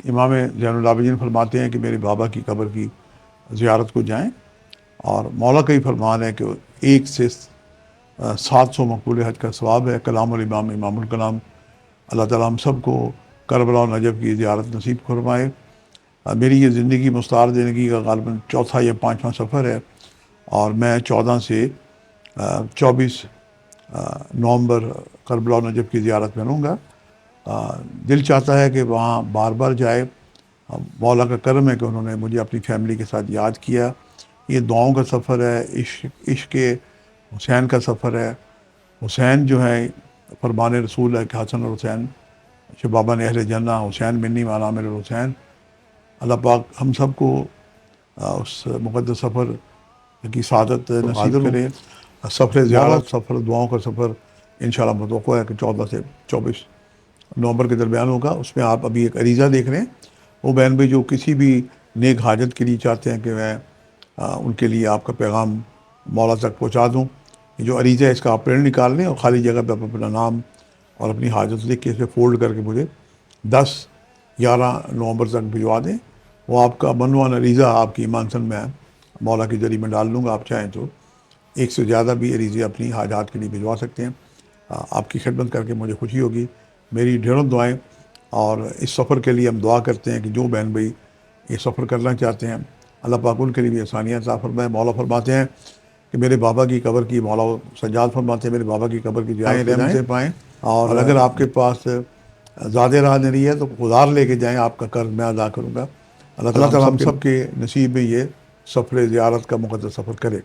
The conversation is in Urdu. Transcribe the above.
امام زین العابدین فرماتے ہیں کہ میرے بابا کی قبر کی زیارت کو جائیں، اور مولا کا ہی فرمان ہے کہ 700 مقبول حج کا ثواب ہے۔ کلام الامام امام الکلام، اللہ تعالیٰ ہم سب کو کربلا و نجف کی زیارت نصیب فرمائے۔ میری یہ زندگی مستعار زندگی کا غالباً چوتھا یا پانچواں سفر ہے، اور میں 14 سے 24 نومبر کربلا و نجف کی زیارت میں رہوں گا۔ دل چاہتا ہے کہ وہاں بار بار جائے۔ مولا کا کرم ہے کہ انہوں نے مجھے اپنی فیملی کے ساتھ یاد کیا۔ یہ دعاؤں کا سفر ہے، عشق حسین کا سفر ہے۔ حسین جو ہے فرمان رسول ہے کہ حسن اور حسین شبابا نے اہل جنہ، حسین منی والا میرے حسین۔ اللہ پاک ہم سب کو اس مقدس سفر کی سعادت نصیب کرے۔ سفر زیارت، سفر دعاؤں کا سفر انشاءاللہ متوقع ہے کہ 14 سے 24 نومبر کے درمیان ہوگا۔ اس میں آپ ابھی ایک عریضہ دیکھ رہے ہیں، وہ بہن بھائی جو کسی بھی نیک حاجت کے لیے چاہتے ہیں کہ میں ان کے لیے آپ کا پیغام مولا تک پہنچا دوں، یہ جو عریضہ ہے اس کا آپ پرنٹ نکال لیں اور خالی جگہ پہ اپنا نام اور اپنی حاجت لکھ کے اسے فولڈ کر کے مجھے 10-11 نومبر تک بھجوا دیں۔ وہ آپ کا بنوان عریضہ آپ کی ایمان میں مولا کے ذریعے میں ڈال دوں گا۔ آپ چاہیں تو ایک سے زیادہ بھی عریضے اپنی حاجات کے لیے بھجوا سکتے ہیں۔ آپ کی خدمت کر کے مجھے خوشی ہوگی۔ میری ڈھیروں دعائیں، اور اس سفر کے لیے ہم دعا کرتے ہیں کہ جو بہن بھائی یہ سفر کرنا چاہتے ہیں اللہ پاک ان کے لیے بھی آسانیاں عطا فرمائے۔ مولا فرماتے ہیں کہ میرے بابا کی قبر کی، مولا سجاد فرماتے ہیں میرے بابا کی قبر کی زیارت رحم سے پائیں، اور اگر آپ کے پاس زیادہ راہ نہیں ہے تو ادھار لے کے جائیں، آپ کا قرض میں ادا کروں گا۔ اللہ تعالیٰ ہم سب کے نصیب میں یہ سفر زیارت کا مقدس سفر کرے۔